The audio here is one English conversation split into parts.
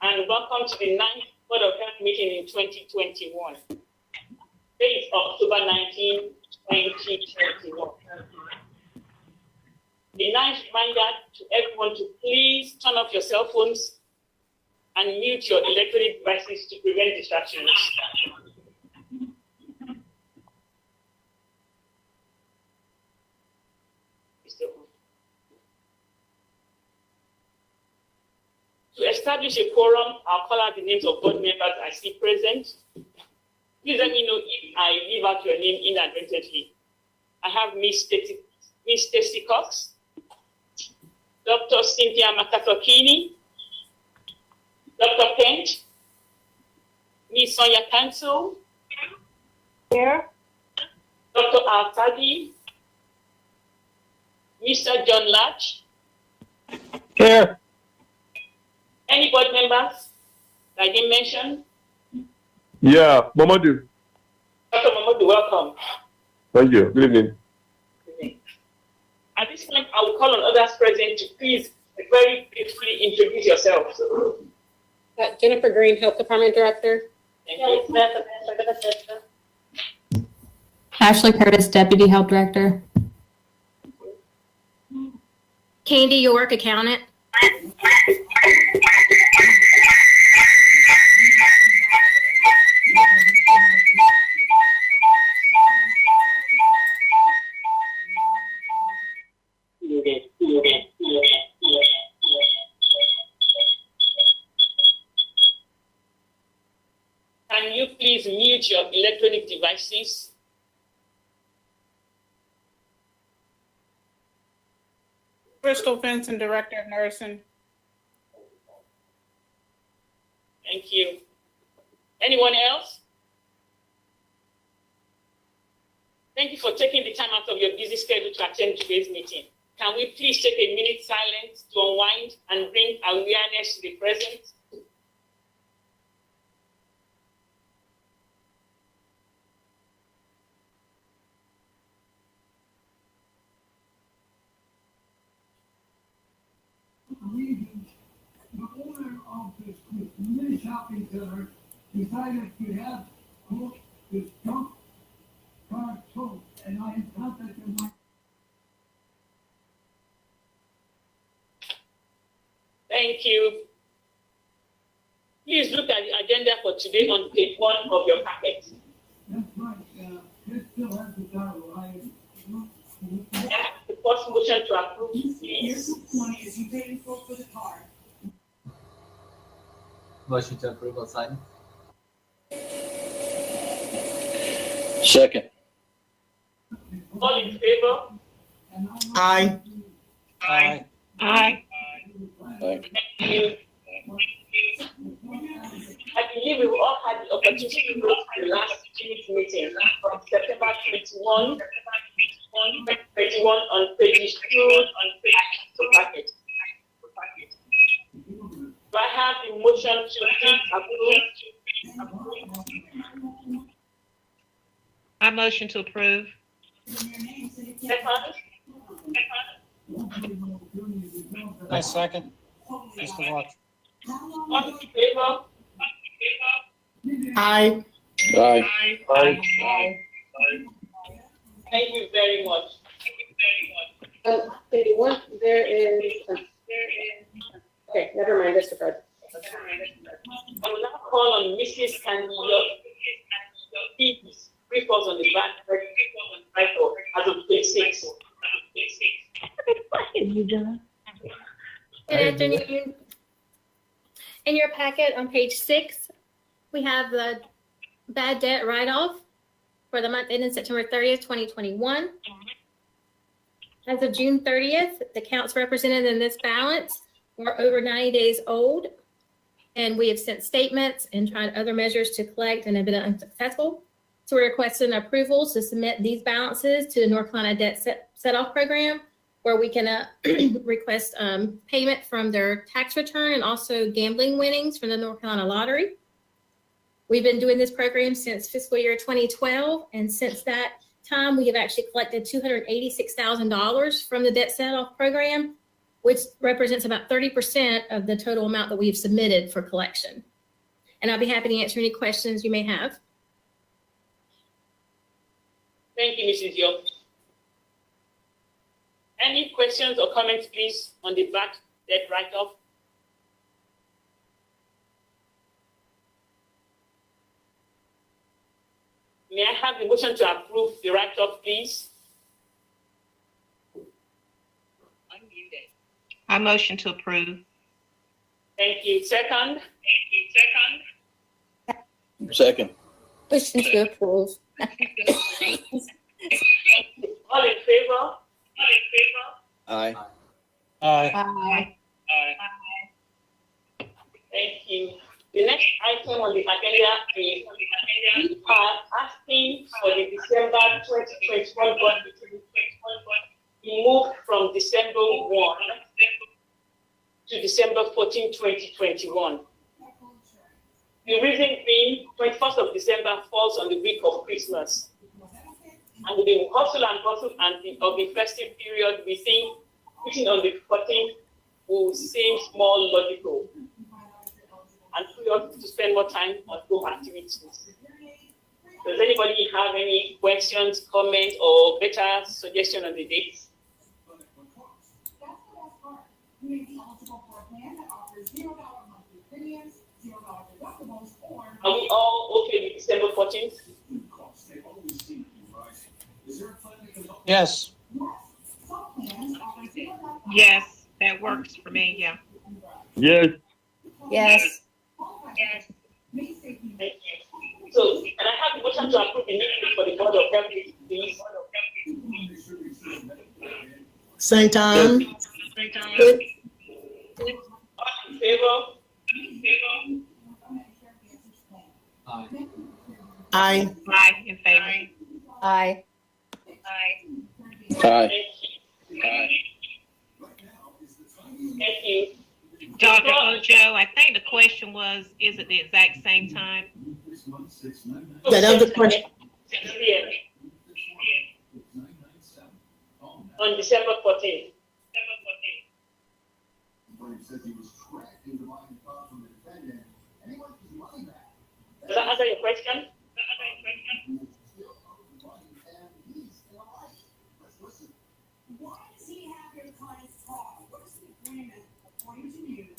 and welcome to the 9th Board of Health meeting in 2021. Today is October 19, 2021. The nice reminder to everyone to please turn off your cell phones and mute your electronic devices to prevent distractions. To establish a quorum, I'll call out the names of board members I see present. Please let me know if I leave out your name inadvertently. I have Miss Stacy Cox, Dr. Cynthia Makatokini, Dr. Kent, Miss Sonia Cancel, here, Dr. Altagi, Mr. John Latch, here. Any board members that I didn't mention? Yeah, Mamadou. Dr. Mamadou, welcome. Thank you. Good evening. Good evening. At this point, I will call on others present to please very briefly introduce yourselves. Jennifer Green, Health Department Director. Thank you. Ashley Curtis, Deputy Health Director. Candy York, Accountant. Can you please mute your electronic devices? Crystal Benson, Director of Nursing. Thank you. Anyone else? Thank you for taking the time out of your busy schedule to attend today's meeting. Can we please take a minute silence to unwind and bring awareness to the present? The owner of this mini shopping center decided to have this junk car towed, and I have contacted my. Thank you. Please look at the agenda for today on page 1 of your packet. That's right. It still has the title. The first motion to approve, please. Is you paying for the car? Motion to approve on sign. Second. All in favor? Aye. Aye. Aye. Thank you. I believe we've all had the opportunity to go to the last meeting from September 21 on pages 2 on the packet. Do I have the motion to approve? I motion to approve. Second? I second. Mr. Watts. All in favor? Aye. Aye. Aye. Thank you very much. There is, okay, never mind, disregard. I will now call on Mrs. Candido. Please brief us on the back title as of page 6. Good afternoon. In your packet on page 6, we have the bad debt write-off for the month ending September 30th, 2021. As of June 30th, the accounts represented in this balance were over 90 days old, and we have sent statements and tried other measures to collect and have been unsuccessful. So we're requesting approval to submit these balances to the North Carolina Debt Set-Off Program, where we can request payment from their tax return and also gambling winnings from the North Carolina Lottery. We've been doing this program since fiscal year 2012, and since that time, we have actually collected $286,000 from the debt set-off program, which represents about 30% of the total amount that we've submitted for collection. And I'll be happy to answer any questions you may have. Thank you, Mrs. York. Any questions or comments, please, on the bad debt write-off? May I have the motion to approve the write-off, please? Unmuted. I motion to approve. Thank you. Second? Second. Motion to approve. All in favor? Aye. Aye. Thank you. The next item on the agenda is we are asking for the December 2021 budget to be moved from December 1 to December 14, 2021. The reason being, 21st of December falls on the week of Christmas. And with the hustle and bustle of the festive period, we think putting on the 14th will seem more logical and free us to spend more time on home activities. Does anybody have any questions, comments, or better suggestion on the dates? Are we all okay with December 14th? Yes. Yes, that works for me, yeah. Yes. Yes. Thank you. So, can I have the motion to approve the meeting for the Board of Health, please? Same time. All in favor? Aye. Aye. Aye, in favor. Aye. Aye. Thank you. Dr. Ojo, I think the question was, is it the exact same time? That other question. 6 p.m. on December 14th. Does that answer your question?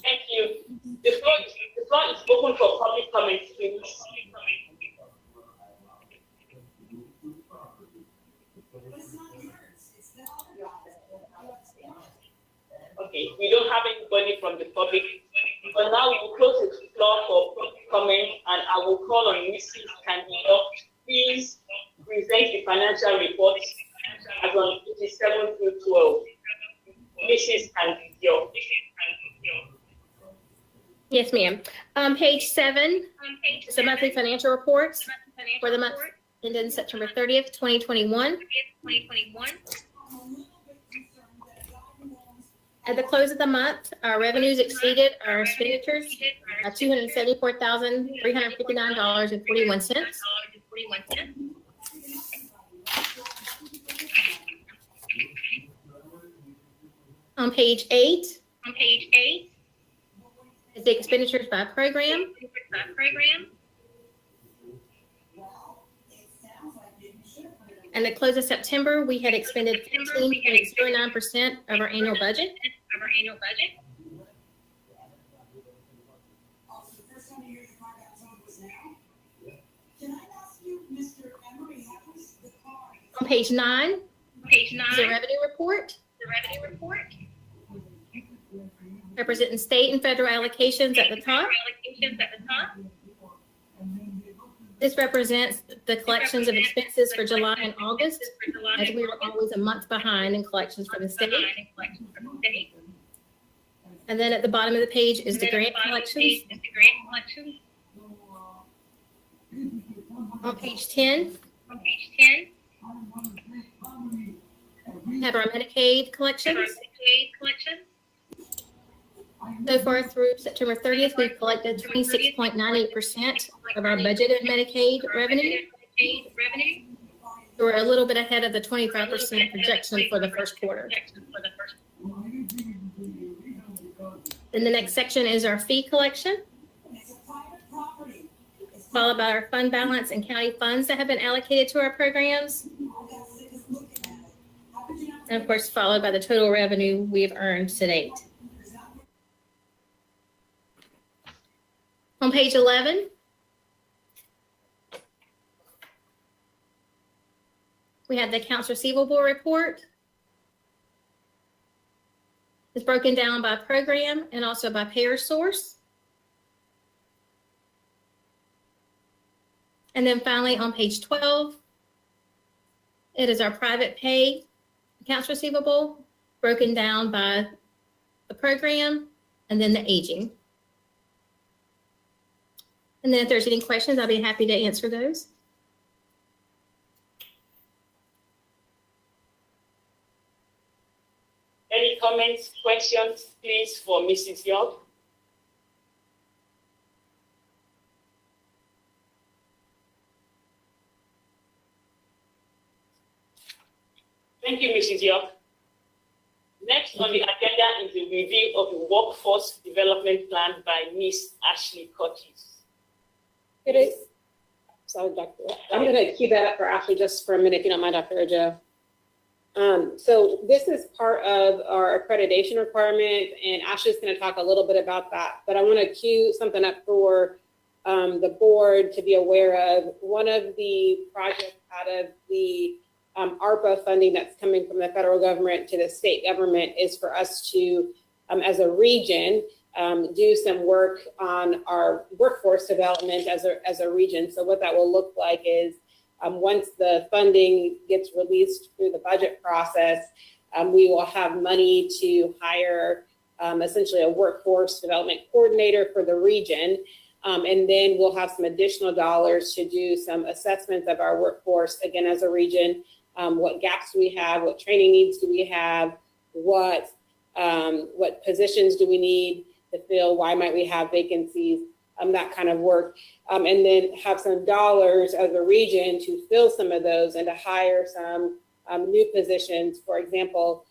Thank you. The floor is open for public comments, please. Okay, we don't have anybody from the public, but now we will close the floor for public comment, and I will call on Mrs. Candido. Please present the financial report as on 57 through 12. Mrs. Candido. Yes, ma'am. Page 7 is the monthly financial reports for the month ended September 30th, 2021. At the close of the month, our revenues exceeded our expenditures at $274,359.41. On page 8 is the expenditures by program. And at the close of September, we had expended 15.09% of our annual budget. On page 9 is the revenue report. Representing state and federal allocations at the top. This represents the collections of expenses for July and August, as we were always a month behind in collections from the state. And then at the bottom of the page is the grant collections. On page 10, we have our Medicaid collections. So far through September 30th, we've collected 26.98% of our budgeted Medicaid revenue. We're a little bit ahead of the 25% projection for the first quarter. Then the next section is our fee collection, It's a private property. It's followed by our fund balance and county funds that have been allocated to our programs, I got sick of looking at it. How could you not? and of course, followed by the total revenue we've earned to date. Is that what- On page 11, we have the accounts receivable report. It's broken down by program and also by payer source. And then finally, on page 12, it is our private pay accounts receivable broken down by the program and then the aging. And then if there's any questions, I'll be happy to answer those. Any comments, questions, please, for Mrs. York? Thank you, Mrs. York. Next on the agenda is a review of the workforce development plan by Miss Ashley Curtis. It is. So, Doctor, I'm going to cue that up for Ashley just for a minute, if you don't mind, Dr. Ojo. So this is part of our accreditation requirement, and Ashley's going to talk a little bit about that. But I want to cue something up for the board to be aware of. One of the projects out of the ARPA funding that's coming from the federal government to the state government is for us to, as a region, do some work on our workforce development as a region. So what that will look like is once the funding gets released through the budget process, we will have money to hire essentially a workforce development coordinator for the region. And then we'll have some additional dollars to do some assessments of our workforce, again, as a region. What gaps do we have? What training needs do we have? What positions do we need to fill? Why might we have vacancies? That kind of work. And then have some dollars as a region to fill some of those and to hire some new positions. For example,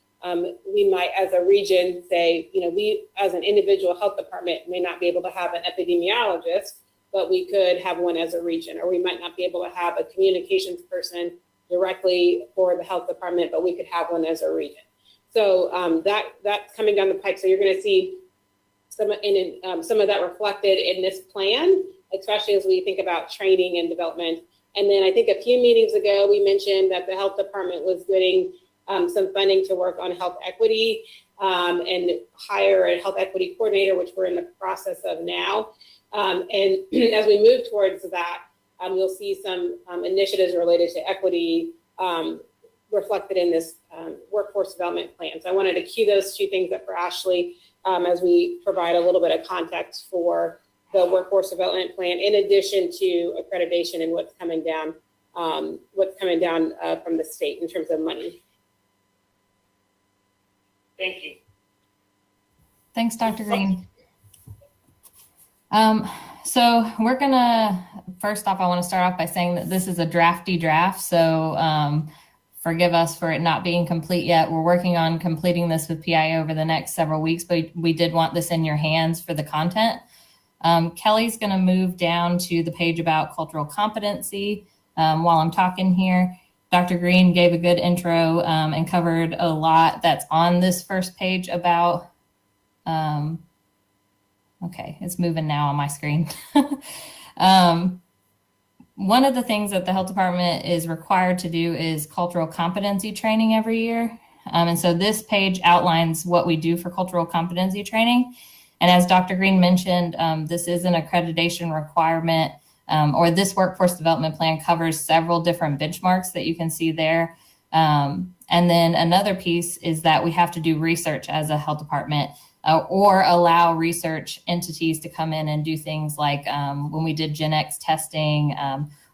we might, as a region, say, we as an individual health department may not be able to have an epidemiologist, but we could have one as a region. Or we might not be able to have a communications person directly for the health department, but we could have one as a region. So that's coming down the pipe. So you're going to see some of that reflected in this plan, especially as we think about training and development. And then I think a few meetings ago, we mentioned that the health department was getting some funding to work on health equity and hire a health equity coordinator, which we're in the process of now. And as we move towards that, you'll see some initiatives related to equity reflected in this workforce development plan. So I wanted to cue those two things up for Ashley as we provide a little bit of context for the workforce development plan, in addition to accreditation and what's coming down from the state in terms of money. Thank you. Thanks, Dr. Green. So we're gonna, first off, I want to start off by saying that this is a drafty draft. So forgive us for it not being complete yet. We're working on completing this with PI over the next several weeks, but we did want this in your hands for the content. Kelly's going to move down to the page about cultural competency while I'm talking here. Dr. Green gave a good intro and covered a lot that's on this first page about, okay, it's moving now on my screen. One of the things that the health department is required to do is cultural competency training every year. And so this page outlines what we do for cultural competency training. And as Dr. Green mentioned, this is an accreditation requirement, or this workforce development plan covers several different benchmarks that you can see there. And then another piece is that we have to do research as a health department or allow research entities to come in and do things like when we did Gen X testing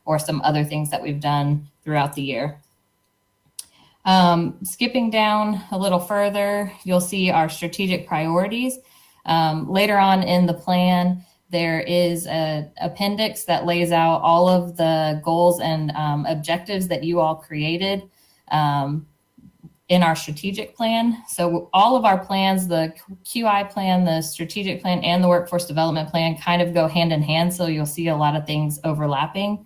or some other things that we've done throughout the year. Skipping down a little further, you'll see our strategic priorities. Later on in the plan, there is an appendix that lays out all of the goals and objectives that you all created. in our strategic plan. So all of our plans, the QI plan, the strategic plan, and the workforce development plan kind of go hand in hand. So you'll see a lot of things overlapping.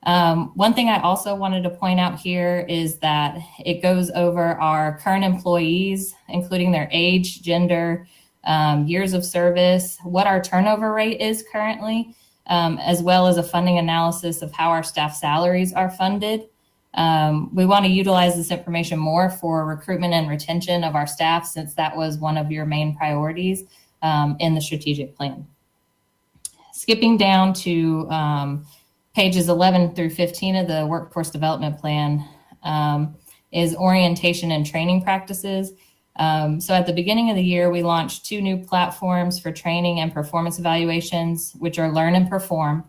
One thing I also wanted to point out here is that it goes over our current employees, including their age, gender, years of service, what our turnover rate is currently, as well as a funding analysis of how our staff salaries are funded. We want to utilize this information more for recruitment and retention of our staff, since that was one of your main priorities in the strategic plan. Skipping down to pages 11 through 15 of the workforce development plan is orientation and training practices. So at the beginning of the year, we launched 2 new platforms for training and performance evaluations, which are Learn and Perform.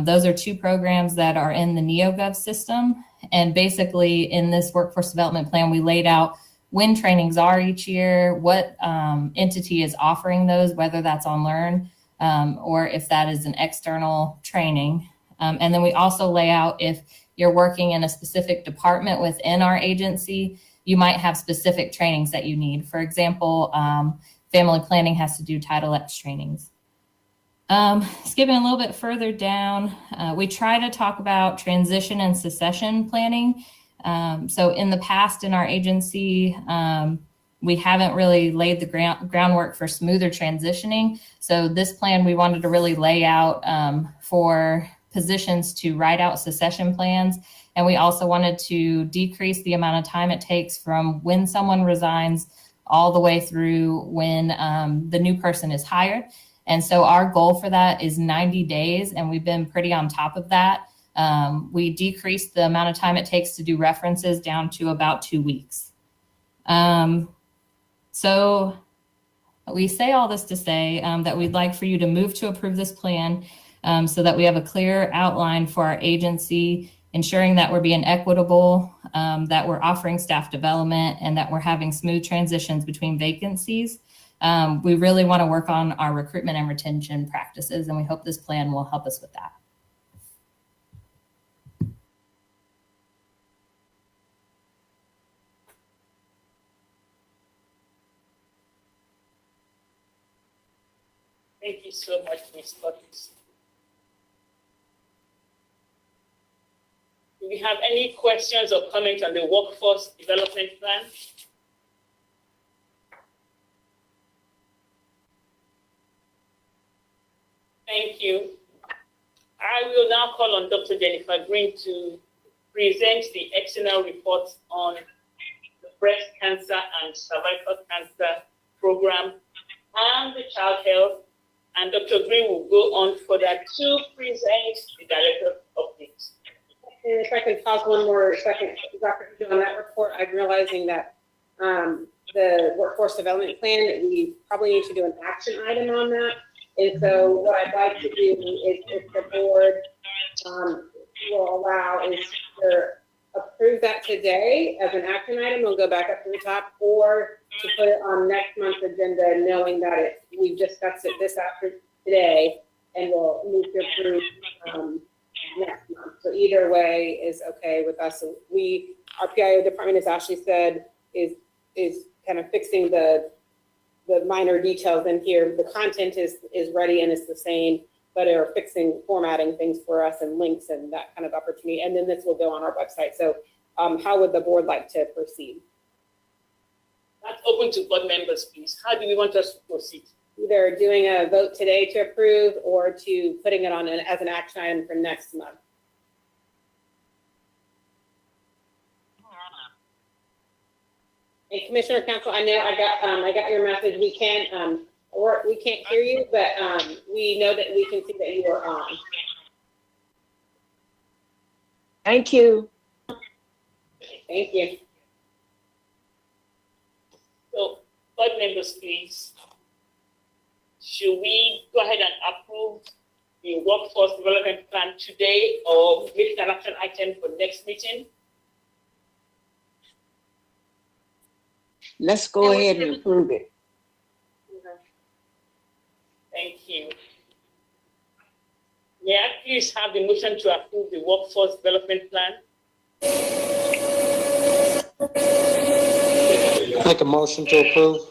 Those are 2 programs that are in the NeoGov system. And basically in this workforce development plan, we laid out when trainings are each year, what entity is offering those, whether that's on Learn or if that is an external training. And then we also lay out if you're working in a specific department within our agency, you might have specific trainings that you need. For example, family planning has to do Title X trainings. Skipping a little bit further down, we try to talk about transition and succession planning. So in the past in our agency, we haven't really laid the groundwork for smoother transitioning. So this plan, we wanted to really lay out for positions to write out succession plans. And we also wanted to decrease the amount of time it takes from when someone resigns all the way through when the new person is hired. And so our goal for that is 90 days, and we've been pretty on top of that. We decreased the amount of time it takes to do references down to about 2 weeks. So we say all this to say that we'd like for you to move to approve this plan so that we have a clear outline for our agency, ensuring that we're being equitable, that we're offering staff development, and that we're having smooth transitions between vacancies. We really want to work on our recruitment and retention practices, and we hope this plan will help us with that. Thank you so much, Ms. Curtis. Do we have any questions or comments on the workforce development plan? Thank you. I will now call on Dr. Jennifer Green to present the external report on the breast cancer and cervical cancer program and the child health. And Dr. Green will go on further to present the director's updates. And if I can pause one more second, Dr. on that report, I'm realizing that the workforce development plan, we probably need to do an action item on that. And so what I'd like to do is, if the board will allow, is to approve that today as an action item. We'll go back up to the top, or to put it on next month's agenda, knowing that we've discussed it this after today, and we'll move to approve next month. So either way is okay with us. So our PIO department, as Ashley said, is kind of fixing the minor details in here. The content is ready and it's the same, but are fixing formatting things for us and links and that kind of opportunity. And then this will go on our website. So how would the board like to proceed? That's open to board members, please. How do we want us to proceed? Either doing a vote today to approve or to putting it on as an action item for next month. And Commissioner Council, I know I got your message. We can't hear you, but we know that we can see that you are on. Thank you. Thank you. So, board members, please. Should we go ahead and approve the workforce development plan today, or make an action item for next meeting? Let's go ahead and approve it. Thank you. May I please have the motion to approve the workforce development plan? Make a motion to approve.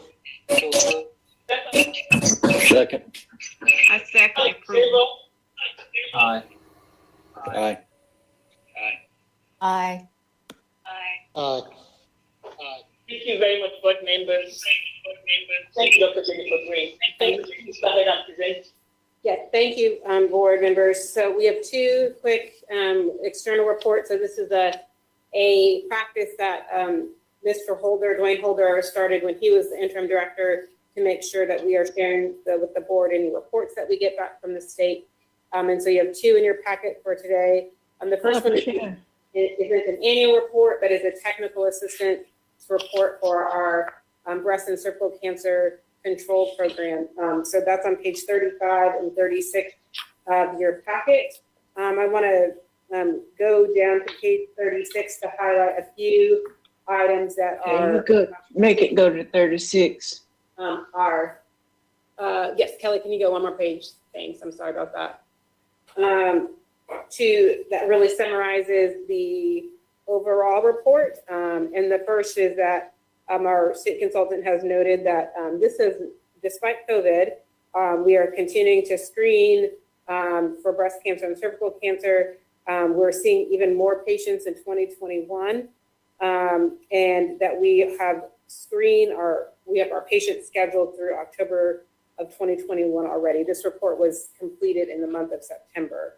Second. I second All in approval. favor? Aye. Aye. Aye. Aye. Thank you very much, board members. Thank you, Dr. Jennifer Green. Thank you, Mr. Head and present. Yes, thank you, board members. So we have two quick external reports. So this is a practice that Mr. Dwayne Holder started when he was the interim director to make sure that we are sharing with the board any reports that we get back from the state. And so you have two in your packet for today. The first one isn't an annual report, but is a technical assistance report for our breast and cervical cancer control program. So that's on page 35 and 36 of your packet. I want to go down to page 36 to highlight a few items that Okay, you could make it go to 36. Yes, Kelly, can you go one more page? Thanks, I'm sorry about that. That really summarizes the overall report. And the first is that our state consultant has noted that this is, despite COVID, we are continuing to screen for breast cancer and cervical cancer. We're seeing even more patients in 2021, and that we have our patients scheduled through October of 2021 already. This report was completed in the month of September.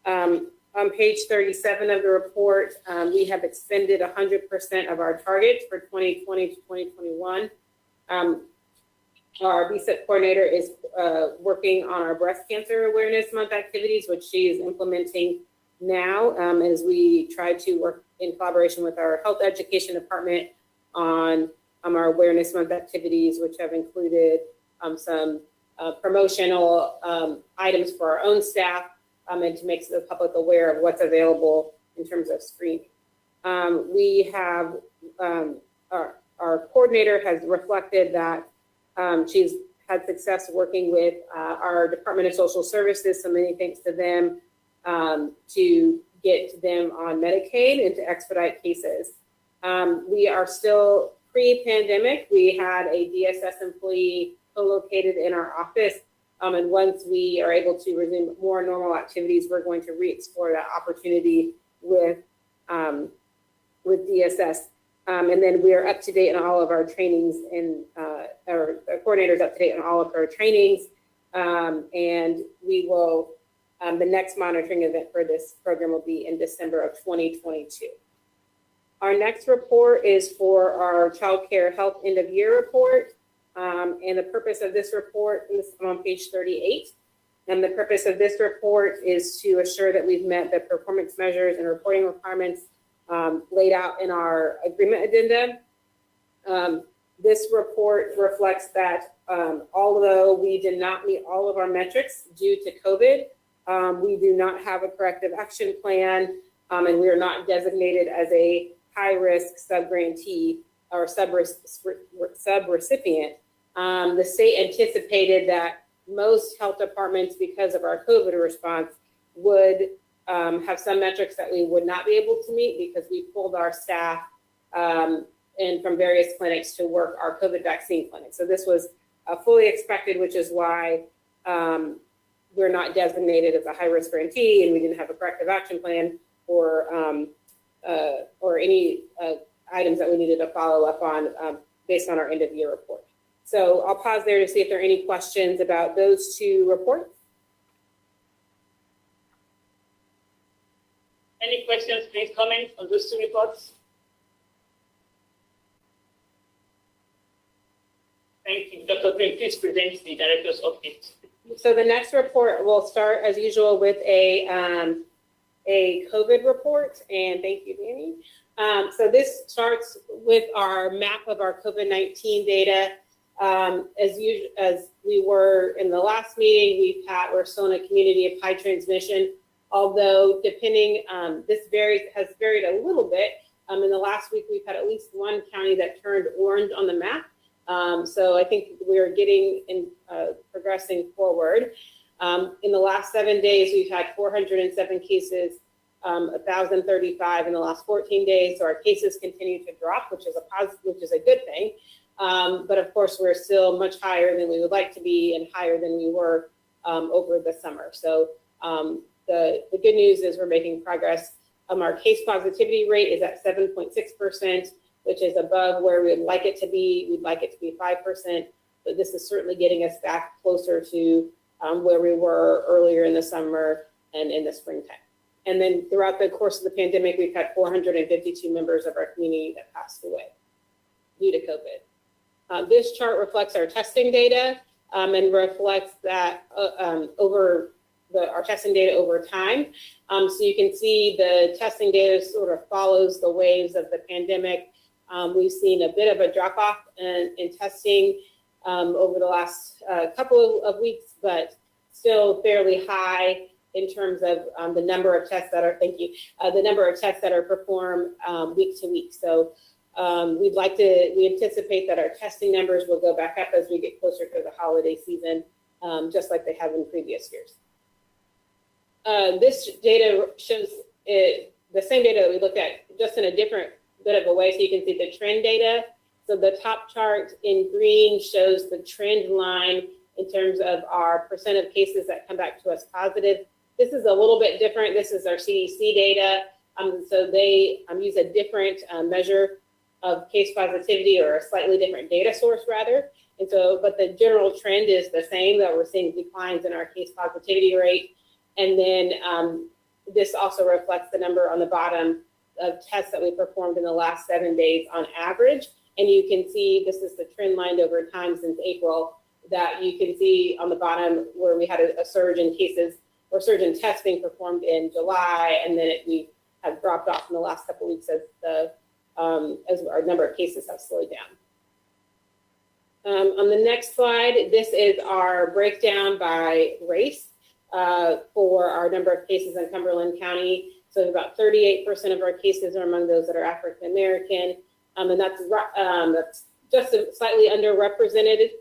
On page 37 of the report, we have expended 100% of our targets for 2020 to 2021. Our BSIP coordinator is working on our breast cancer awareness month activities, which she is implementing now as we try to work in collaboration with our health education department on our awareness month activities, which have included some promotional items for our own staff, and to make the public aware of what's available in terms of screening. We have, our coordinator has reflected that she's had success working with our Department of Social Services, so many thanks to them, to get them on Medicaid and to expedite cases. We are still pre-pandemic. We had a DSS employee co-located in our office. And once we are able to resume more normal activities, we're going to re-explore that opportunity with DSS. And then we are up to date on all of our trainings, and our coordinator's up to date on all of our trainings. And we will, the next monitoring event for this program will be in December of 2022. Our next report is for our child care health end of year report. And the purpose of this report is on page 38. And the purpose of this report is to assure that we've met the performance measures and reporting requirements laid out in our agreement addenda. This report reflects that although we did not meet all of our metrics due to COVID, we do not have a corrective action plan, and we are not designated as a high-risk sub-grantee or sub-recipient. The state anticipated that most health departments, because of our COVID response, would have some metrics that we would not be able to meet because we pulled our staff in from various clinics to work our COVID vaccine clinic. So this was fully expected, which is why we're not designated as a high-risk grantee, and we didn't have a corrective action plan or any items that we needed to follow up on based on our end-of-year report. So I'll pause there to see if there are any questions about those two reports. Any questions, please comment on those two reports. Thank you. Dr. Green, please present the director's update. So the next report will start as usual with a COVID report, and thank you, Danny. So this starts with our map of our COVID-19 data. As we were in the last meeting, we're still in a community of high transmission, although depending, this has varied a little bit. In the last week, we've had at least one county that turned orange on the map. So I think we're progressing forward. In the last 7 days, we've had 407 cases 1,035 in the last 14 days. So our cases continue to drop, which is a good thing. But of course, we're still much higher than we would like to be and higher than we were over the summer. So the good news is we're making progress. Our case positivity rate is at 7.6%, which is above where we'd like it to be. We'd like it to be 5%, but this is certainly getting us back closer to where we were earlier in the summer and in the springtime. And then throughout the course of the pandemic, we've had 452 members of our community that passed away due to COVID. This chart reflects our testing data and reflects that our testing data over time. So you can see the testing data sort of follows the waves of the pandemic. We've seen a bit of a drop off in testing over the last couple of weeks, but still fairly high in terms of the number of tests that are, the number of tests that are performed week to week. So we anticipate that our testing numbers will go back up as we get closer to the holiday season, just like they have in previous years. This data shows the same data that we looked at, just in a different bit of a way, so you can see the trend data. So the top chart in green shows the trend line in terms of our percent of cases that come back to us positive. This is a little bit different. This is our CDC data. So they use a different measure of case positivity, or a slightly different data source rather. And so, but the general trend is the same, that we're seeing declines in our case positivity rate. And then this also reflects the number on the bottom of tests that we performed in the last 7 days on average. And you can see, this is the trend line over time since April, that you can see on the bottom where we had a surge in cases or surge in tests being performed in July, and then we have dropped off in the last couple of weeks as our number of cases have slowed down. On the next slide, this is our breakdown by race for our number of cases in Cumberland County. So about 38% of our cases are among those that are African American, and that's just slightly underrepresented.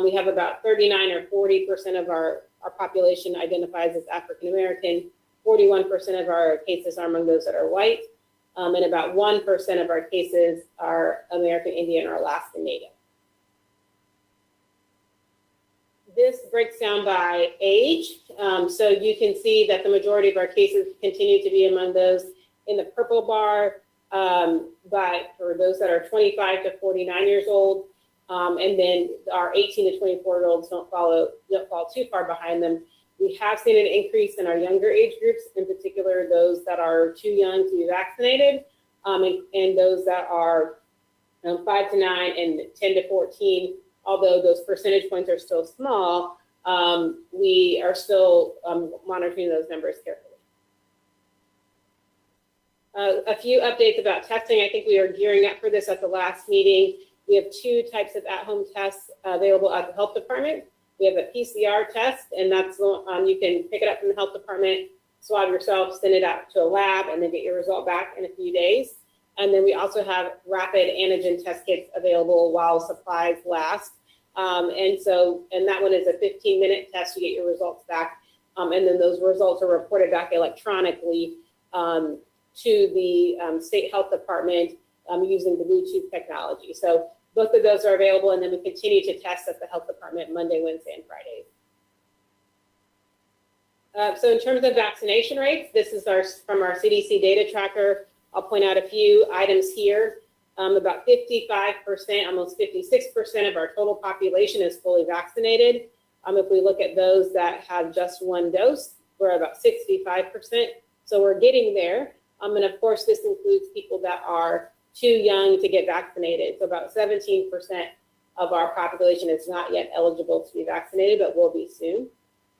We have about 39 or 40% of our population identifies as African American. 41% of our cases are among those that are white, and about 1% of our cases are American Indian or Alaska Native. This breaks down by age. So you can see that the majority of our cases continue to be among those in the purple bar, but for those that are 25 to 49 years old, and then our 18 to 24-year-olds don't fall too far behind them. We have seen an increase in our younger age groups, in particular those that are too young to be vaccinated, and those that are 5 to 9 and 10 to 14. Although those percentage points are still small, we are still monitoring those numbers carefully. A few updates about testing. I think we are gearing up for this at the last meeting. We have 2 types of at-home tests available at the health department. We have a PCR test, and that's you can pick it up from the health department, swab yourself, send it out to a lab, and then get your result back in a few days. And then we also have rapid antigen test kits available while supplies last. And that one is a 15-minute test. You get your results back. And then those results are reported back electronically to the state health department using the Bluetooth technology. So both of those are available, and then we continue to test at the health department Monday, Wednesday, and Fridays. So in terms of vaccination rates, this is from our CDC data tracker. I'll point out a few items here. About 55%, almost 56% of our total population is fully vaccinated. If we look at those that have just 1 dose, we're about 65%. So we're getting there. And of course, this includes people that are too young to get vaccinated. So about 17% of our population is not yet eligible to be vaccinated, but will be soon.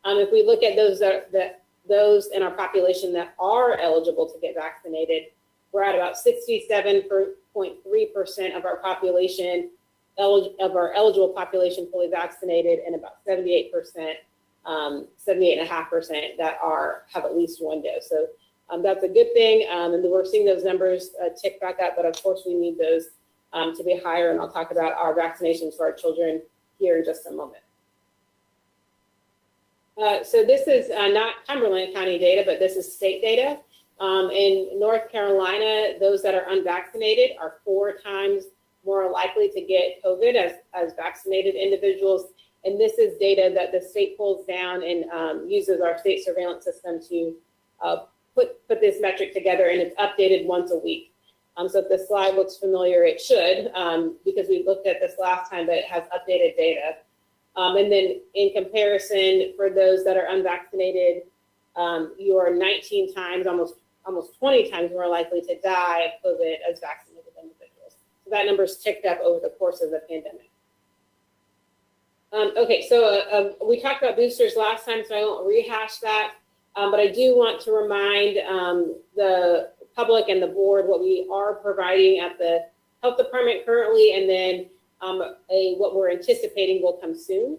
If we look at those in our population that are eligible to get vaccinated, we're at about 67.3% of our population, of our eligible population fully vaccinated, and about 78%, 78.5% that have at least 1 dose. So that's a good thing, and we're seeing those numbers tick back up, but of course we need those to be higher, and I'll talk about our vaccinations for our children here in just a moment. So this is not Cumberland County data, but this is state data. In North Carolina, those that are unvaccinated are 4 times more likely to get COVID as vaccinated individuals. And this is data that the state pulls down and uses our state surveillance system to put this metric together, and it's updated once a week. So if the slide looks familiar, it should, because we looked at this last time, but it has updated data. And then in comparison, for those that are unvaccinated, you are 19 times, almost 20 times more likely to die of COVID as vaccinated individuals. So that number's ticked up over the course of the pandemic. Okay, so we talked about boosters last time, so I won't rehash that. But I do want to remind the public and the board what we are providing at the health department currently, and then what we're anticipating will come soon.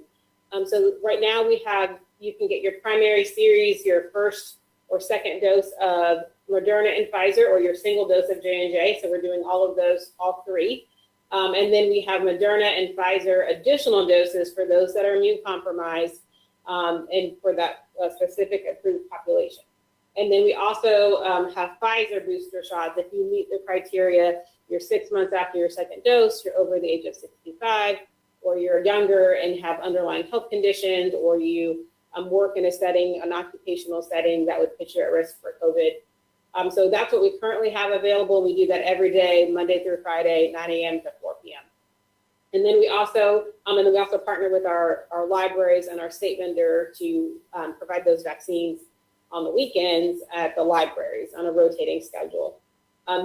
So right now you can get your primary series, your first or second dose of Moderna and Pfizer, or your single dose of J&J. So we're doing all of those, all 3. And then we have Moderna and Pfizer additional doses for those that are immune compromised and for that specific approved population. And then we also have Pfizer booster shots. If you meet the criteria, you're 6 months after your second dose, you're over the age of 65, or you're younger and have underlying health conditions, or you work in a setting, an occupational setting that would put you at risk for COVID. So that's what we currently have available. We do that every day, Monday through Friday, 9 a.m. to 4 p.m. And then we also, partner with our libraries and our state vendor to provide those vaccines on the weekends at the libraries on a rotating schedule.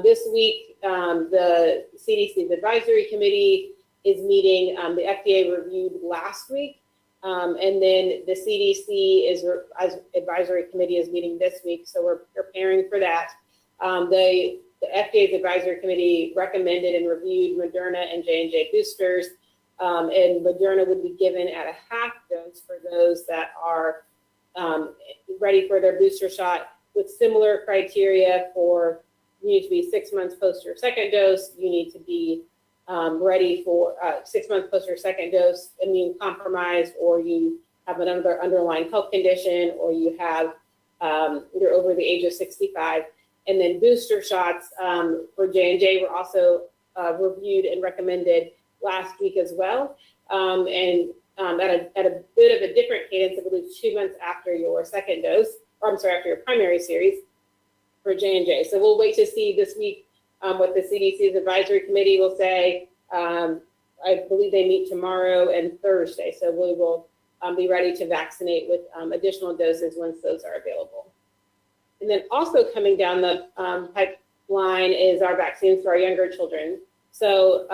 This week, the CDC's advisory committee is meeting. The FDA reviewed last week, and then the CDC advisory committee is meeting this week, so we're preparing for that. The FDA's advisory committee recommended and reviewed Moderna and J&J boosters, and Moderna would be given at a half dose for those that are ready for their booster shot, with similar criteria for you need to be 6 months post your second dose, you need to be ready for 6 months post your second dose, immune compromised, or you have another underlying health condition, or you have you're over the age of 65. And then booster shots for J&J were also reviewed and recommended last week as well. At a bit of a different cadence, I believe 2 months after your second dose, or I'm sorry, after your primary series for J&J. So we'll wait to see this week what the CDC's advisory committee will say. I believe they meet tomorrow and Thursday, so we will be ready to vaccinate with additional doses once those are available. And then also coming down the pipeline is our vaccines for our younger children. So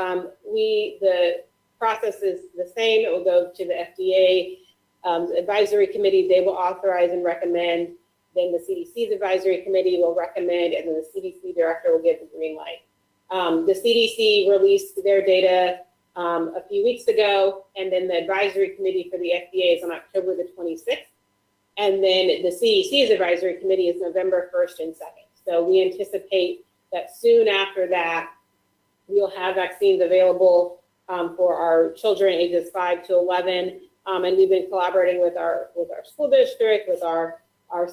the process is the same. It will go to the FDA advisory committee. They will authorize and recommend. Then the CDC's advisory committee will recommend, and then the CDC director will give the green light. The CDC released their data a few weeks ago, and then the advisory committee for the FDA is on October the 26th. And then the CDC's advisory committee is November 1st and 2nd. So we anticipate that soon after that, we'll have vaccines available for our children ages 5 to 11. And we've been collaborating with our school district, with our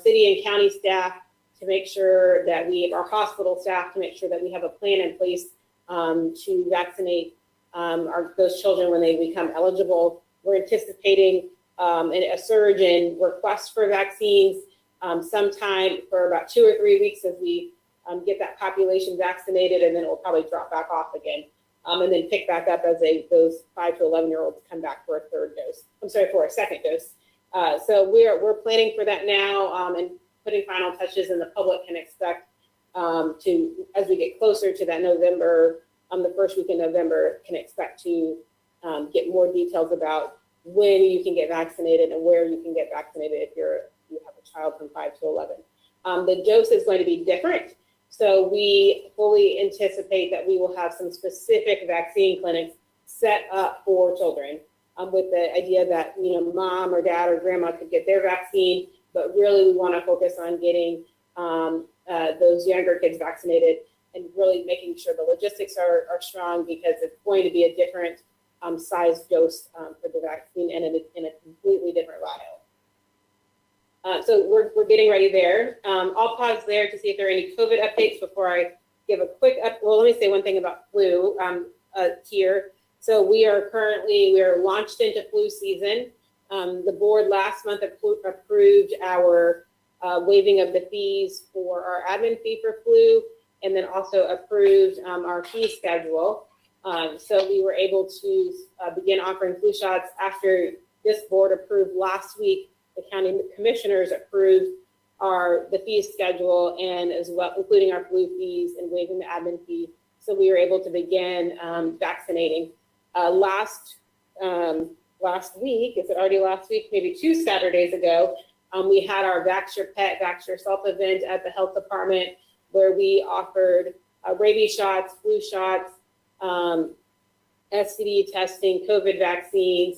city and county staff to make sure that our hospital staff to make sure that we have a plan in place to vaccinate those children when they become eligible. We're anticipating a surge in requests for vaccines sometime for about 2 or 3 weeks as we get that population vaccinated, and then it will probably drop back off again, and then pick back up as those 5 to 11-year-olds come back for a second dose. So we're planning for that now and putting final touches, and the public can expect as we get closer to that November, the first week in November, can expect to get more details about when you can get vaccinated and where you can get vaccinated if you have a child from 5 to 11. The dose is going to be different. So we fully anticipate that we will have some specific vaccine clinics set up for children with the idea that, mom or dad or grandma could get their vaccine, but really we want to focus on getting those younger kids vaccinated and really making sure the logistics are strong, because it's going to be a different size dose for the vaccine and in a completely different vial. So we're getting ready there. I'll pause there to see if there are any COVID updates before I give a quick well, let me say one thing about flu here. So we are launched into flu season. The board last month approved our waiving of the fees for our admin fee for flu, and then also approved our fee schedule. So we were able to begin offering flu shots after this board approved last week. The county commissioners approved the fee schedule, and as well, including our flu fees and waiving the admin fee. So we were able to begin vaccinating. Last week, is it already last week? Maybe 2 Saturdays ago, we had our Vax Your Pet, Vax Yourself event at the health department, where we offered rabies shots, flu shots, STD testing, COVID vaccines,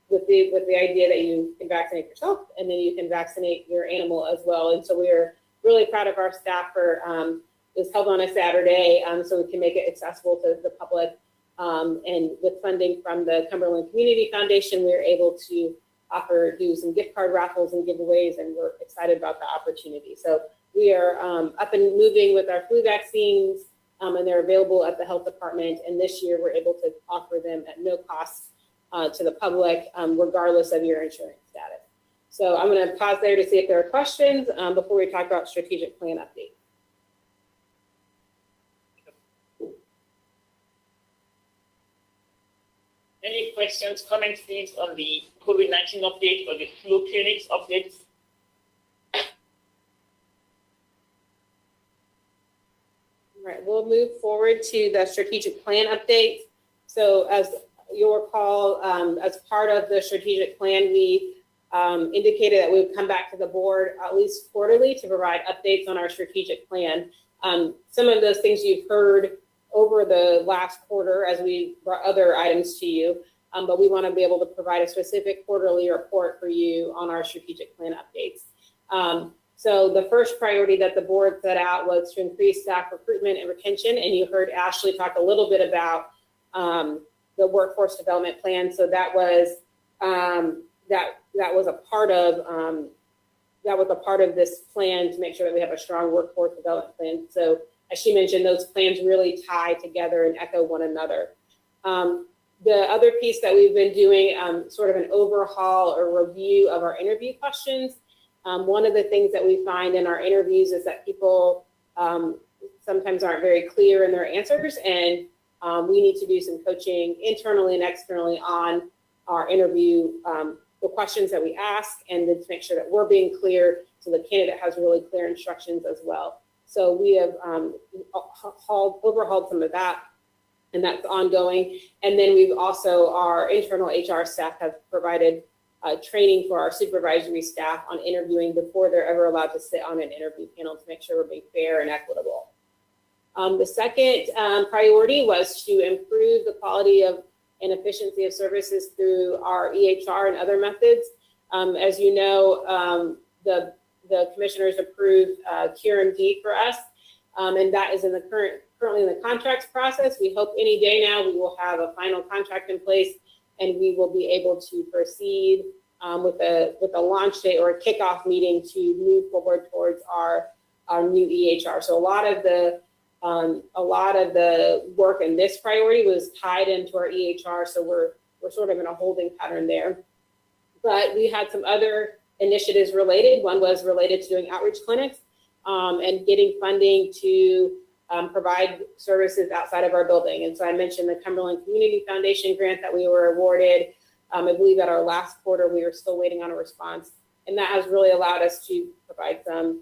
with the idea that you can vaccinate yourself and then you can vaccinate your animal as well. And so we're really proud of our staff for it was held on a Saturday, so we can make it accessible to the public. And with funding from the Cumberland Community Foundation, we were able to do some gift card raffles and giveaways, and we're excited about the opportunity. So we are up and moving with our flu vaccines, and they're available at the health department. And this year we're able to offer them at no cost to the public, regardless of your insurance status. So I'm going to pause there to see if there are questions before we talk about strategic plan update. Any questions, comments, please, on the COVID-19 update or the flu clinics updates? All right, we'll move forward to the strategic plan update. So as you'll recall, as part of the strategic plan, we indicated that we would come back to the board at least quarterly to provide updates on our strategic plan. Some of those things you've heard over the last quarter as we brought other items to you, but we want to be able to provide a specific quarterly report for you on our strategic plan updates. So the first priority that the board set out was to increase staff recruitment and retention, and you heard Ashley talk a little bit about the workforce development plan. So that was a part of this plan to make sure that we have a strong workforce development plan. So as she mentioned, those plans really tie together and echo one another. The other piece that we've been doing, sort of an overhaul or review of our interview questions. One of the things that we find in our interviews is that people sometimes aren't very clear in their answers, and we need to do some coaching internally and externally on our interview, the questions that we ask, and then to make sure that we're being clear so the candidate has really clear instructions as well. So we have overhauled some of that, and that's ongoing. And then we've also, our internal HR staff have provided training for our supervisory staff on interviewing before they're ever allowed to sit on an interview panel to make sure we're being fair and equitable. The second priority was to improve the quality of and efficiency of services through our EHR and other methods. As you know, the commissioners approved QRMD for us, and that is currently in the contracts process. We hope any day now we will have a final contract in place, and we will be able to proceed with a launch date or a kickoff meeting to move forward towards our new EHR. So a lot of the work in this priority was tied into our EHR, so we're sort of in a holding pattern there. But we had some other initiatives related. One was related to doing outreach clinics and getting funding to provide services outside of our building. And so I mentioned the Cumberland Community Foundation grant that we were awarded. I believe at our last quarter, we were still waiting on a response. And that has really allowed us to provide some,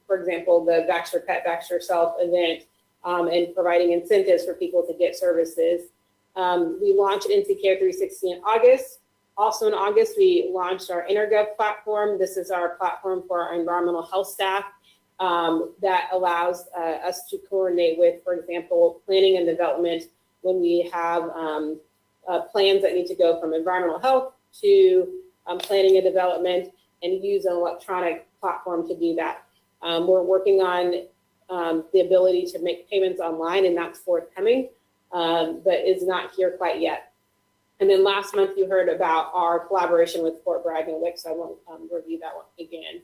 for example, the Vax Your Pet, Vax Yourself event, and providing incentives for people to get services. We launched NC Care 360 in August. Also in August, we launched our InterGov platform. This is our platform for our environmental health staff that allows us to coordinate with, for example, planning and development when we have plans that need to go from environmental health to planning and development, and use an electronic platform to do that. We're working on the ability to make payments online, and that's forthcoming, but is not here quite yet. And then last month you heard about our collaboration with Fort Bragg and WIC, so I won't review that one again.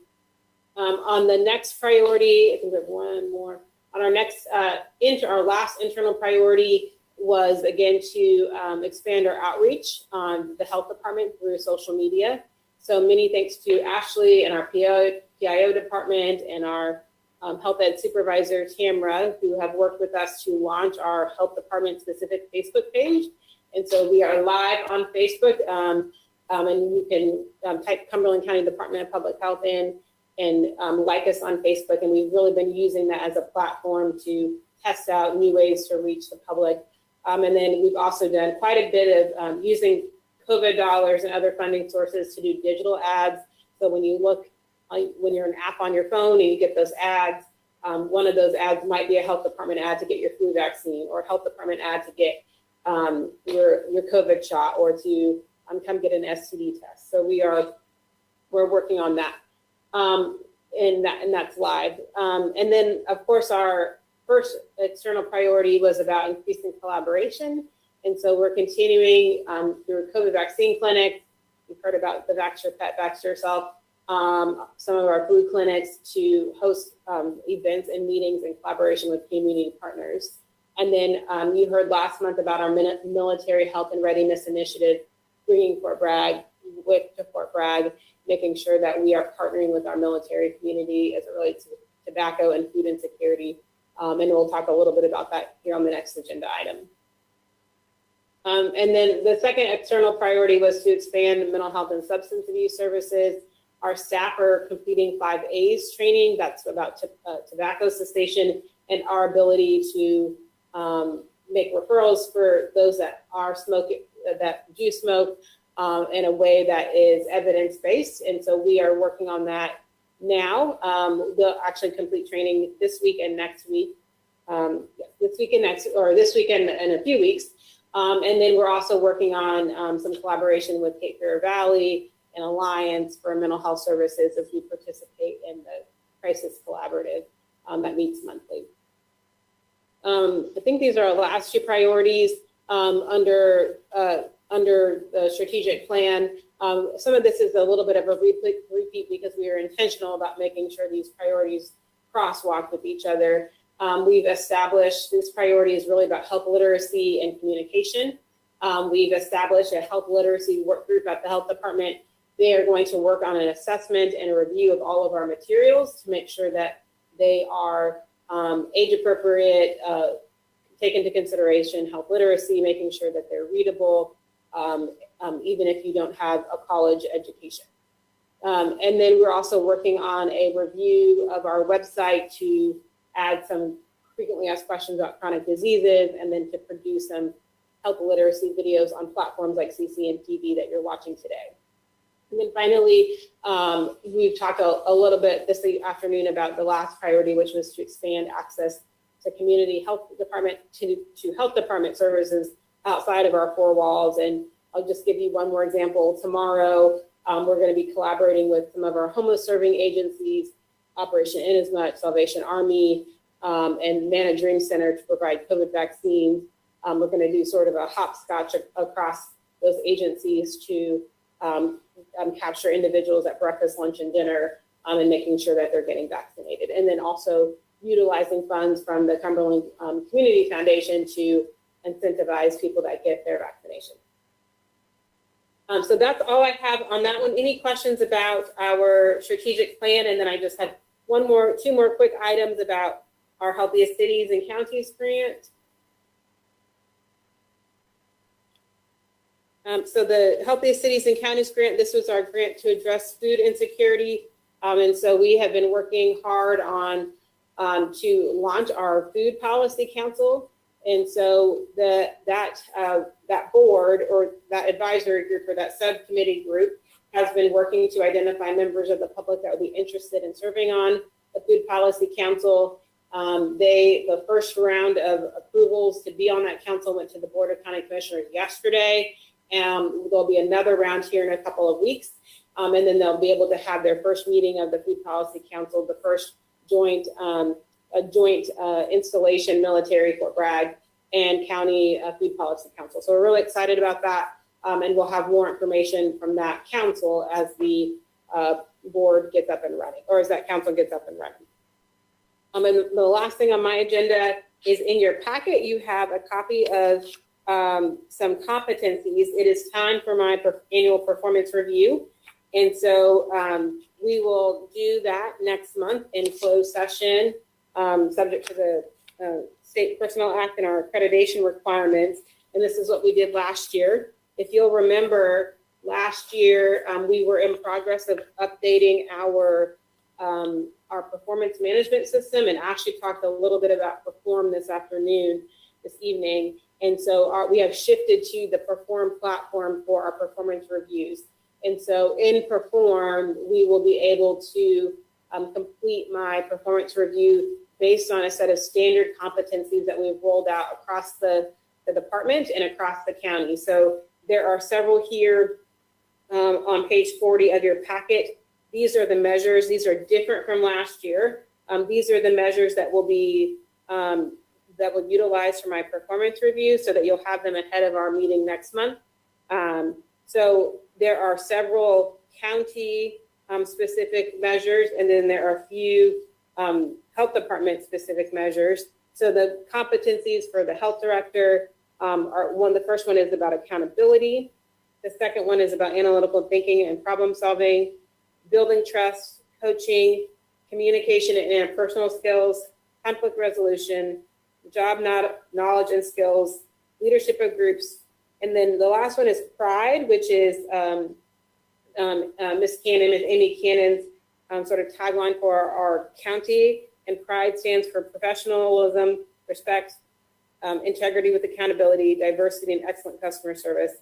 On the next priority, I think we have one more. On our next, our last internal priority was again to expand our outreach on the health department through social media. So many thanks to Ashley and our PIO department and our health ed supervisor, Tamra, who have worked with us to launch our health department specific Facebook page. And so we are live on Facebook, and you can type Cumberland County Department of Public Health in and like us on Facebook. And we've really been using that as a platform to test out new ways to reach the public. And then we've also done quite a bit of using COVID dollars and other funding sources to do digital ads. So when you look, when you're an app on your phone and you get those ads, one of those ads might be a health department ad to get your flu vaccine, or a health department ad to get your COVID shot, or to come get an STD test. So we're working on that. And that's live. And then of course our first external priority was about increasing collaboration. And so we're continuing through COVID vaccine clinic. You've heard about the Vax Your Pet, Vax Yourself, some of our flu clinics, to host events and meetings in collaboration with community partners. And then you heard last month about our military health and readiness initiative, bringing Fort Bragg to Fort Bragg, making sure that we are partnering with our military community as it relates to tobacco and food insecurity. And we'll talk a little bit about that here on the next agenda item. And then the second external priority was to expand mental health and substance abuse services. Our staff are completing 5 A's training. That's about tobacco cessation and our ability to make referrals for those that are smoking, that do smoke, in a way that is evidence-based. And so we are working on that now. They'll actually complete training this week and next week. This week and in a few weeks. And then we're also working on some collaboration with Cape Fear Valley and Alliance for Mental Health Services as we participate in the Crisis Collaborative that meets monthly. I think these are our last 2 priorities under the strategic plan. Some of this is a little bit of a repeat because we are intentional about making sure these priorities crosswalk with each other. We've established this priority is really about health literacy and communication. We've established a health literacy work group at the health department. They are going to work on an assessment and a review of all of our materials to make sure that they are age appropriate, take into consideration health literacy, making sure that they're readable, even if you don't have a college education. And then we're also working on a review of our website to add some frequently asked questions about chronic diseases, and then to produce some health literacy videos on platforms like CCNTV that you're watching today. And then finally, we've talked a little bit this afternoon about the last priority, which was to expand access to community health department, to health department services outside of our 4 walls. And I'll just give you one more example. Tomorrow, we're going to be collaborating with some of our homeless serving agencies, Operation Inasmuch, Salvation Army, and Manna Dream Center to provide COVID vaccines. We're going to do sort of a hopscotch across those agencies to capture individuals at breakfast, lunch, and dinner, and making sure that they're getting vaccinated. And then also utilizing funds from the Cumberland Community Foundation to incentivize people that get their vaccination. So that's all I have on that one. Any questions about our strategic plan? And then I just had 2 more quick items about our Healthiest Cities and Counties grant. So the Healthiest Cities and Counties grant, this was our grant to address food insecurity. And so we have been working hard on to launch our Food Policy Council. And so that board, or that advisory group, or that subcommittee group, has been working to identify members of the public that would be interested in serving on the Food Policy Council. The first round of approvals to be on that council went to the Board of County Commissioners yesterday. There'll be another round here in a couple of weeks. And then they'll be able to have their first meeting of the Food Policy Council, the first joint installation, military, Fort Bragg, and County Food Policy Council. So we're really excited about that. And we'll have more information from that council as the board gets up and running, or as that council gets up and running. And the last thing on my agenda is in your packet, you have a copy of some competencies. It is time for my annual performance review. And so we will do that next month in closed session, subject to the State Personnel Act and our accreditation requirements. And this is what we did last year. If you'll remember, last year we were in progress of updating our performance management system, and Ashley talked a little bit about Perform this evening. And so we have shifted to the Perform platform for our performance reviews. And so in Perform, we will be able to complete my performance review based on a set of standard competencies that we've rolled out across the department and across the county. So there are several here on page 40 of your packet. These are the measures. These are different from last year. These are the measures that will be that will utilize for my performance review, so that you'll have them ahead of our meeting next month. So there are several county specific measures, and then there are a few health department specific measures. So the competencies for the health director are the first one is about accountability. The second one is about analytical thinking and problem solving, building trust, coaching, communication and interpersonal skills, conflict resolution, job knowledge and skills, leadership of groups. And then the last one is pride, which is Ms. Amy Cannon's sort of tagline for our county. And pride stands for professionalism, respect, integrity with accountability, diversity, and excellent customer service.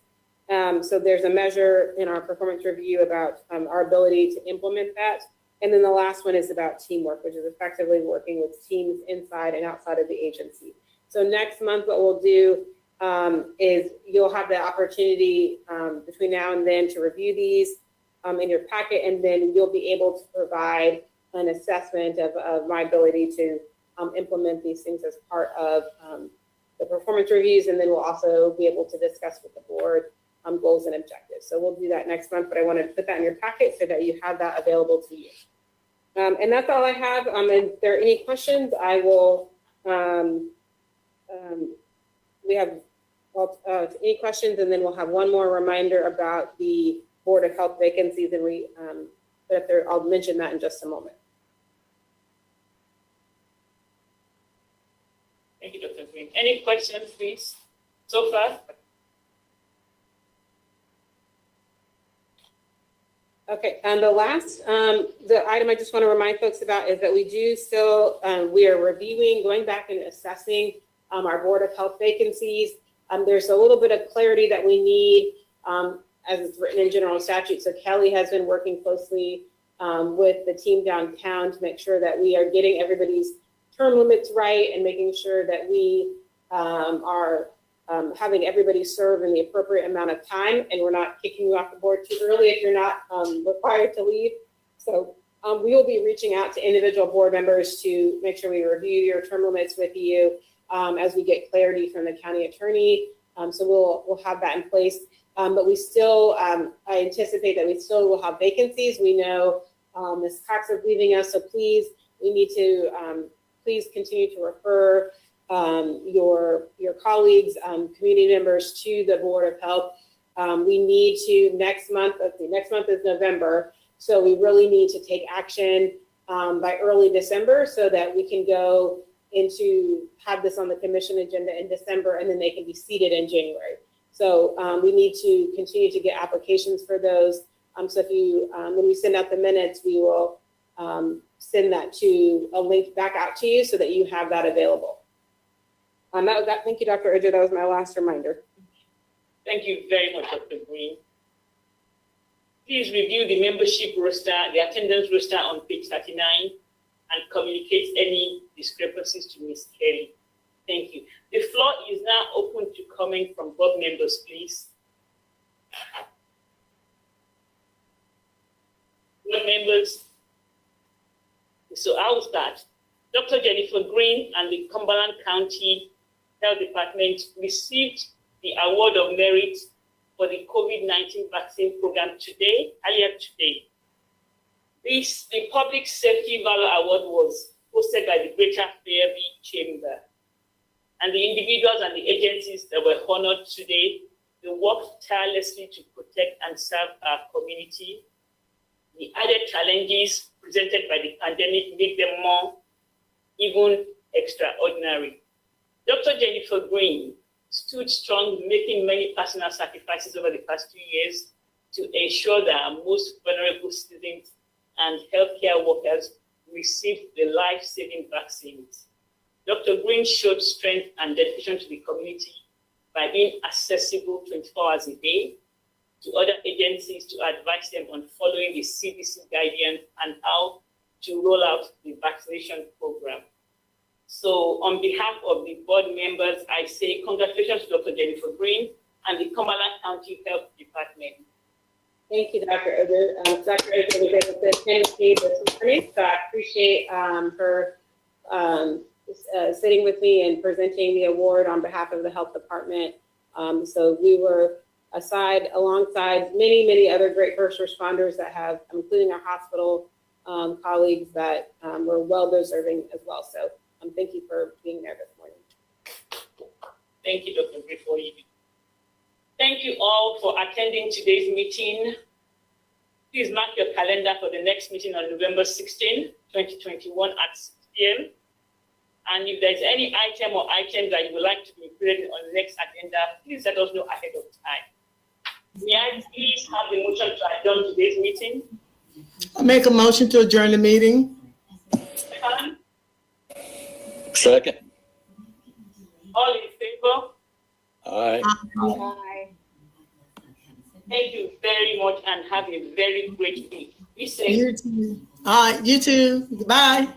So there's a measure in our performance review about our ability to implement that. And then the last one is about teamwork, which is effectively working with teams inside and outside of the agency. So next month, what we'll do is you'll have the opportunity between now and then to review these in your packet, and then you'll be able to provide an assessment of my ability to implement these things as part of the performance reviews. And then we'll also be able to discuss with the board goals and objectives. So we'll do that next month, but I wanted to put that in your packet so that you have that available to you. And that's all I have. If there are any questions, I will, we have any questions, and then we'll have one more reminder about the Board of Health vacancies, and I'll mention that in just a moment. Thank you, Dr. Green. Any questions, please, so far? Okay, and the last, the item I just want to remind folks about is that we do still, we are reviewing, going back and assessing our Board of Health vacancies. There's a little bit of clarity that we need as it's written in general statute. So Kelly has been working closely with the team downtown to make sure that we are getting everybody's term limits right and making sure that we are having everybody serve in the appropriate amount of time, and we're not kicking you off the board too early if you're not required to leave. So we will be reaching out to individual board members to make sure we review your term limits with you as we get clarity from the county attorney. So we'll have that in place. But we still, I anticipate that we still will have vacancies. We know Ms. Cox is leaving us, so please, we need to please continue to refer your colleagues, community members to the Board of Health. We need to next month is November, so we really need to take action by early December so that we can go into have this on the commission agenda in December, and then they can be seated in January. So we need to continue to get applications for those. So if you, when we send out the minutes, we will send that to a link back out to you so that you have that available. That was that. Thank you, Dr. Urja. That was my last reminder. Thank you very much, Dr. Green. Please review the membership roster, the attendance roster on page 39, and communicate any discrepancies to Ms. Kelly. Thank you. The floor is now open to comment from board members, please. Board members. So I will start. Dr. Jennifer Green and the Cumberland County Health Department received the Award of Merit for the COVID-19 vaccine program earlier today. The Public Safety Valor Award was hosted by the Greater Fairview Chamber. And the individuals and the agencies that were honored today, they worked tirelessly to protect and serve our community. The added challenges presented by the pandemic make them more even extraordinary. Dr. Jennifer Green stood strong, making many personal sacrifices over the past 2 years to ensure that our most vulnerable citizens and healthcare workers received the life-saving vaccines. Dr. Green showed strength and dedication to the community by being accessible 24 hours a day to other agencies to advise them on following the CDC guidance and how to roll out the vaccination program. So on behalf of the board members, I say congratulations to Dr. Jennifer Green and the Cumberland County Health Department. Thank you, Dr. Oger. Dr. Oger was able to attend with me this morning, so I appreciate her sitting with me and presenting the award on behalf of the health department. So we were alongside many, many other great first responders that have, including our hospital colleagues that were well deserving as well. So thank you for being there this morning. Thank you, Dr. Griffey. Thank you all for attending today's meeting. Please mark your calendar for the next meeting on November 16, 2021 at 6 p.m. And if there's any item or items that you would like to be included on the next agenda, please let us know ahead of time. May I please have the motion to adjourn today's meeting? I make a motion to adjourn the meeting. Second. All in favor? Aye. Aye. Thank you very much and have a very great week. Be safe. You too. All right, you too. Goodbye.